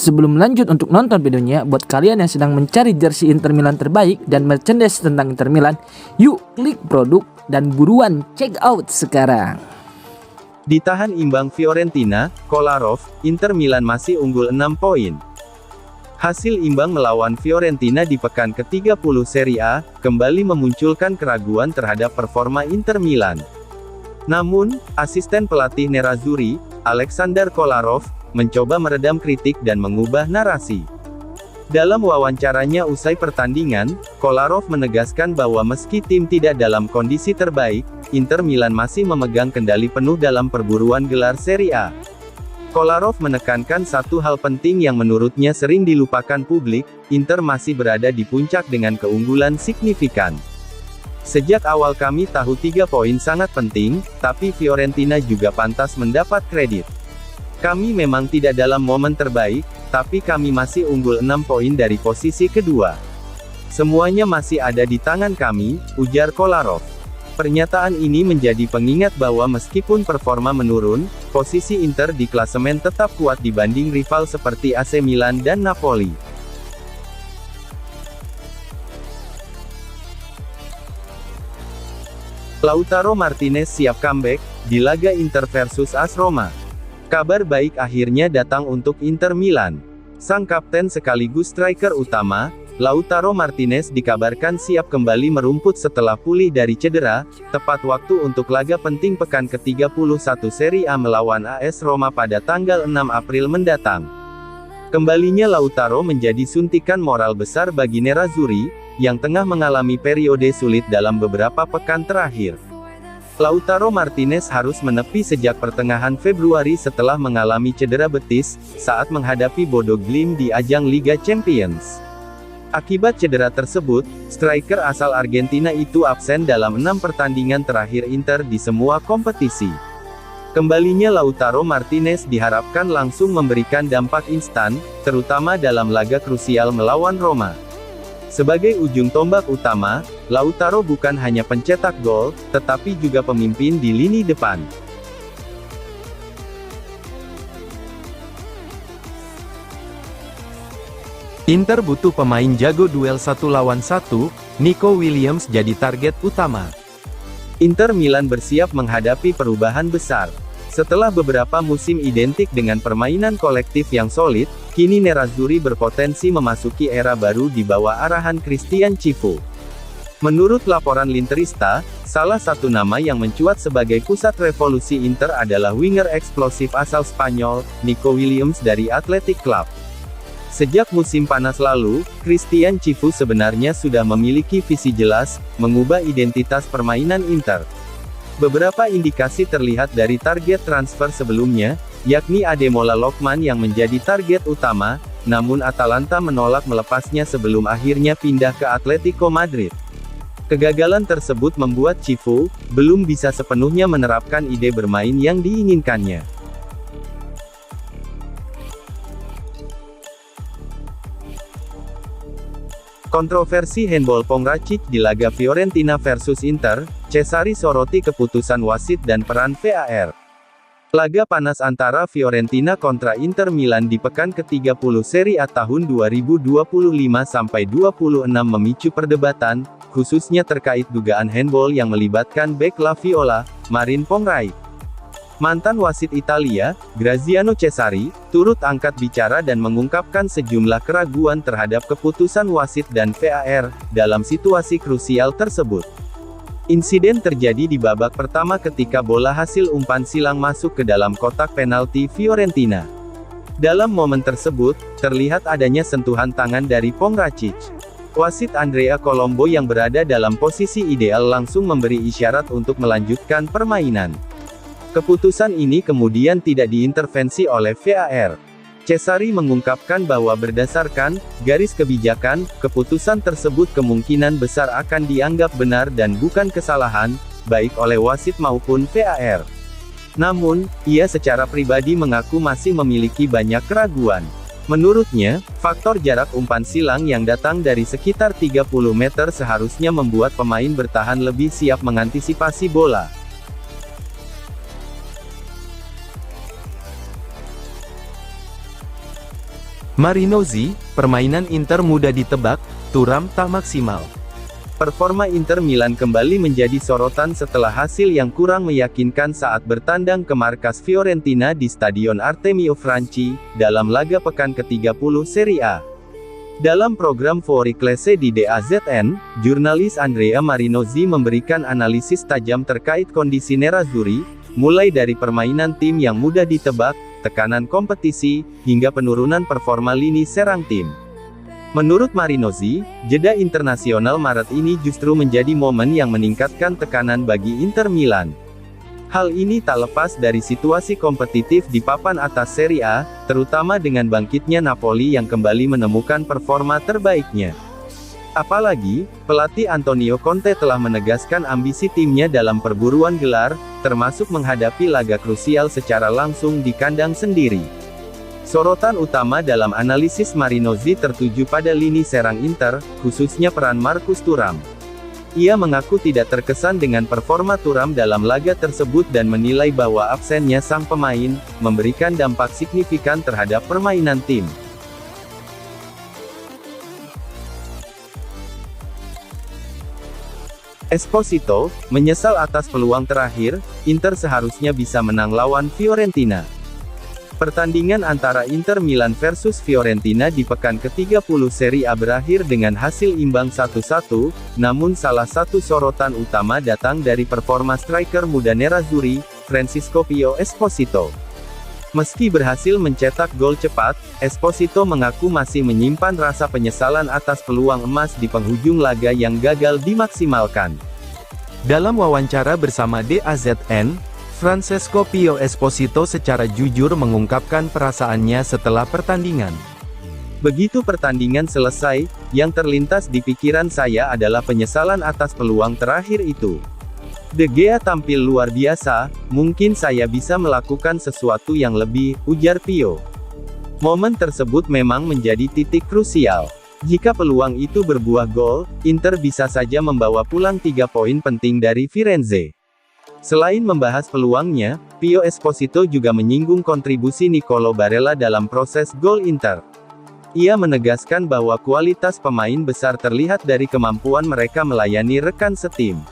Sebelum lanjut untuk nonton videonya, buat kalian yang sedang mencari jersey Inter Milan terbaik dan merchandise tentang Inter Milan, yuk klik produk dan buruan check out sekarang. Ditahan imbang Fiorentina, Kolarov, Inter Milan masih unggul 6 poin. Hasil imbang melawan Fiorentina di pekan ke-30 Serie A, kembali memunculkan keraguan terhadap performa Inter Milan. Namun, asisten pelatih Nerazzurri, Aleksandar Kolarov, mencoba meredam kritik dan mengubah narasi. Dalam wawancaranya usai pertandingan, Kolarov menegaskan bahwa meski tim tidak dalam kondisi terbaik, Inter Milan masih memegang kendali penuh dalam perburuan gelar Serie A. Kolarov menekankan satu hal penting yang menurutnya sering dilupakan publik, Inter masih berada di puncak dengan keunggulan signifikan. Sejak awal kami tahu 3 poin sangat penting, tapi Fiorentina juga pantas mendapat kredit. Kami memang tidak dalam momen terbaik, tapi kami masih unggul 6 poin dari posisi kedua. Semuanya masih ada di tangan kami, ujar Kolarov. Pernyataan ini menjadi pengingat bahwa meskipun performa menurun, posisi Inter di klasemen tetap kuat dibanding rival seperti AC Milan dan Napoli. Lautaro Martinez siap comeback di laga Inter versus AS Roma. Kabar baik akhirnya datang untuk Inter Milan. Sang kapten sekaligus striker utama, Lautaro Martinez dikabarkan siap kembali merumput setelah pulih dari cedera, tepat waktu untuk laga penting pekan ke-31 Serie A melawan AS Roma pada tanggal 6 April mendatang. Kembalinya Lautaro menjadi suntikan moral besar bagi Nerazzurri, yang tengah mengalami periode sulit dalam beberapa pekan terakhir. Lautaro Martinez harus menepi sejak pertengahan Februari setelah mengalami cedera betis, saat menghadapi Bodo Glimt di ajang Liga Champions. Akibat cedera tersebut, striker asal Argentina itu absen dalam 6 pertandingan terakhir Inter di semua kompetisi. Kembalinya Lautaro Martinez diharapkan langsung memberikan dampak instan, terutama dalam laga krusial melawan Roma. Sebagai ujung tombak utama, Lautaro bukan hanya pencetak gol, tetapi juga pemimpin di lini depan. Inter butuh pemain jago duel 1 lawan 1, Nico Williams jadi target utama. Inter Milan bersiap menghadapi perubahan besar. Setelah beberapa musim identik dengan permainan kolektif yang solid, kini Nerazzurri berpotensi memasuki era baru di bawah arahan Christian Cifu. Menurut laporan L'interista, salah satu nama yang mencuat sebagai pusat revolusi Inter adalah winger eksplosif asal Spanyol, Nico Williams dari Athletic Club. Sejak musim panas lalu, Christian Cifu sebenarnya sudah memiliki visi jelas, mengubah identitas permainan Inter. Beberapa indikasi terlihat dari target transfer sebelumnya, yakni Ademola Lookman yang menjadi target utama, namun Atalanta menolak melepasnya sebelum akhirnya pindah ke Atletico Madrid. Kegagalan tersebut membuat Cifu belum bisa sepenuhnya menerapkan ide bermain yang diinginkannya. Kontroversi handball Pongracic di laga Fiorentina versus Inter, Cesari soroti keputusan wasit dan peran VAR. Laga panas antara Fiorentina kontra Inter Milan di pekan ke-30 Serie A tahun 2025-26 memicu perdebatan, khususnya terkait dugaan handball yang melibatkan bek La Viola, Marin Pongracic. Mantan wasit Italia, Graziano Cesari, turut angkat bicara dan mengungkapkan sejumlah keraguan terhadap keputusan wasit dan VAR, dalam situasi krusial tersebut. Insiden terjadi di babak pertama ketika bola hasil umpan silang masuk ke dalam kotak penalti Fiorentina. Dalam momen tersebut, terlihat adanya sentuhan tangan dari Pongracic. Wasit Andrea Colombo yang berada dalam posisi ideal langsung memberi isyarat untuk melanjutkan permainan. Keputusan ini kemudian tidak diintervensi oleh VAR. Cesari mengungkapkan bahwa berdasarkan garis kebijakan, keputusan tersebut kemungkinan besar akan dianggap benar dan bukan kesalahan, baik oleh wasit maupun VAR. Namun, ia secara pribadi mengaku masih memiliki banyak keraguan. Menurutnya, faktor jarak umpan silang yang datang dari sekitar 30 meter seharusnya membuat pemain bertahan lebih siap mengantisipasi bola. Marinozzi, permainan Inter mudah ditebak, Thuram tak maksimal. Performa Inter Milan kembali menjadi sorotan setelah hasil yang kurang meyakinkan saat bertandang ke markas Fiorentina di Stadion Artemio Franchi, dalam laga pekan ke-30 Serie A. Dalam program Fuori Classe di DAZN, jurnalis Andrea Marinozzi memberikan analisis tajam terkait kondisi Nerazzurri, mulai dari permainan tim yang mudah ditebak, tekanan kompetisi, hingga penurunan performa lini serang tim. Menurut Marinozzi, jeda internasional Maret ini justru menjadi momen yang meningkatkan tekanan bagi Inter Milan. Hal ini tak lepas dari situasi kompetitif di papan atas Serie A, terutama dengan bangkitnya Napoli yang kembali menemukan performa terbaiknya. Apalagi, pelatih Antonio Conte telah menegaskan ambisi timnya dalam perburuan gelar, termasuk menghadapi laga krusial secara langsung di kandang sendiri. Sorotan utama dalam analisis Marinozzi tertuju pada lini serang Inter, khususnya peran Marcus Thuram. Ia mengaku tidak terkesan dengan performa Thuram dalam laga tersebut dan menilai bahwa absennya sang pemain, memberikan dampak signifikan terhadap permainan tim. Esposito, menyesal atas peluang terakhir, Inter seharusnya bisa menang lawan Fiorentina. Pertandingan antara Inter Milan versus Fiorentina di pekan ke-30 Serie A berakhir dengan hasil imbang 1-1, namun salah satu sorotan utama datang dari performa striker muda Nerazzurri, Francisco Pio Esposito. Meski berhasil mencetak gol cepat, Esposito mengaku masih menyimpan rasa penyesalan atas peluang emas di penghujung laga yang gagal dimaksimalkan. Dalam wawancara bersama DAZN, Francisco Pio Esposito secara jujur mengungkapkan perasaannya setelah pertandingan. Begitu pertandingan selesai, yang terlintas di pikiran saya adalah penyesalan atas peluang terakhir itu. De Gea tampil luar biasa, mungkin saya bisa melakukan sesuatu yang lebih, ujar Pio. Momen tersebut memang menjadi titik krusial. Jika peluang itu berbuah gol, Inter bisa saja membawa pulang 3 poin penting dari Firenze. Selain membahas peluangnya, Pio Esposito juga menyinggung kontribusi Nicolo Barella dalam proses gol Inter. Ia menegaskan bahwa kualitas pemain besar terlihat dari kemampuan mereka melayani rekan setim.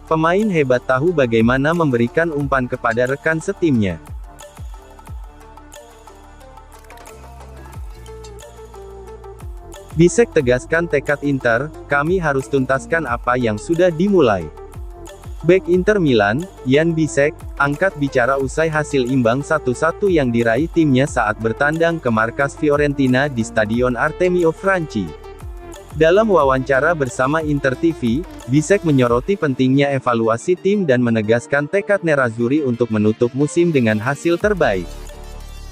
Pemain hebat tahu bagaimana memberikan umpan kepada rekan setimnya. Bisek tegaskan tekad Inter, kami harus tuntaskan apa yang sudah dimulai. Bek Inter Milan, Jan Bisek, angkat bicara usai hasil imbang 1-1 yang diraih timnya saat bertandang ke markas Fiorentina di Stadion Artemio Franchi. Dalam wawancara bersama Inter TV, Bisek menyoroti pentingnya evaluasi tim dan menegaskan tekad Nerazzurri untuk menutup musim dengan hasil terbaik.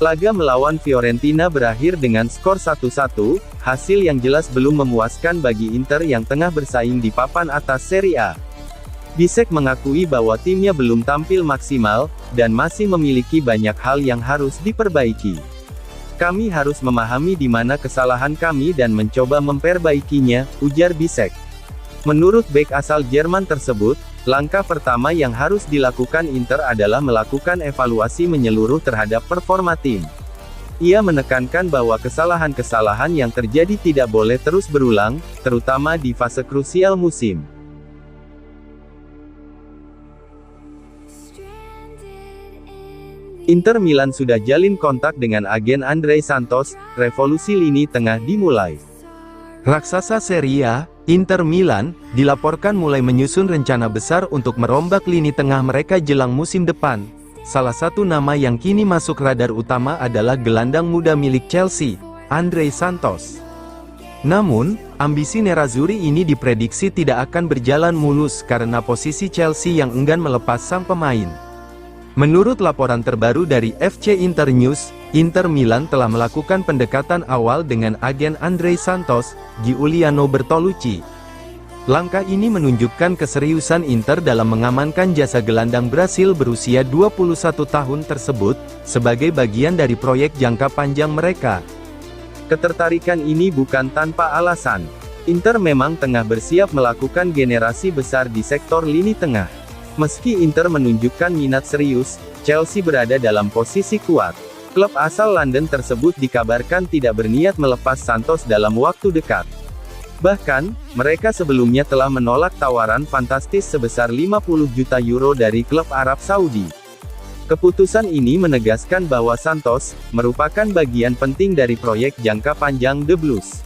Laga melawan Fiorentina berakhir dengan skor 1-1, hasil yang jelas belum memuaskan bagi Inter yang tengah bersaing di papan atas Serie A. Bisek mengakui bahwa timnya belum tampil maksimal, dan masih memiliki banyak hal yang harus diperbaiki. Kami harus memahami di mana kesalahan kami dan mencoba memperbaikinya, ujar Bisek. Menurut bek asal Jerman tersebut, langkah pertama yang harus dilakukan Inter adalah melakukan evaluasi menyeluruh terhadap performa tim. Ia menekankan bahwa kesalahan-kesalahan yang terjadi tidak boleh terus berulang, terutama di fase krusial musim. Inter Milan sudah jalin kontak dengan agen Andrei Santos, revolusi lini tengah dimulai. Raksasa Serie A, Inter Milan, dilaporkan mulai menyusun rencana besar untuk merombak lini tengah mereka jelang musim depan. Salah satu nama yang kini masuk radar utama adalah gelandang muda milik Chelsea, Andrei Santos. Namun, ambisi Nerazzurri ini diprediksi tidak akan berjalan mulus karena posisi Chelsea yang enggan melepas sang pemain. Menurut laporan terbaru dari FC Internews, Inter Milan telah melakukan pendekatan awal dengan agen Andrei Santos, Giuliano Bertolucci. Langkah ini menunjukkan keseriusan Inter dalam mengamankan jasa gelandang Brasil berusia 21 tahun tersebut, sebagai bagian dari proyek jangka panjang mereka. Ketertarikan ini bukan tanpa alasan. Inter memang tengah bersiap melakukan generasi besar di sektor lini tengah. Meski Inter menunjukkan minat serius, Chelsea berada dalam posisi kuat. Klub asal London tersebut dikabarkan tidak berniat melepas Santos dalam waktu dekat. Bahkan, mereka sebelumnya telah menolak tawaran fantastis sebesar 50 juta euro dari klub Arab Saudi. Keputusan ini menegaskan bahwa Santos merupakan bagian penting dari proyek jangka panjang The Blues.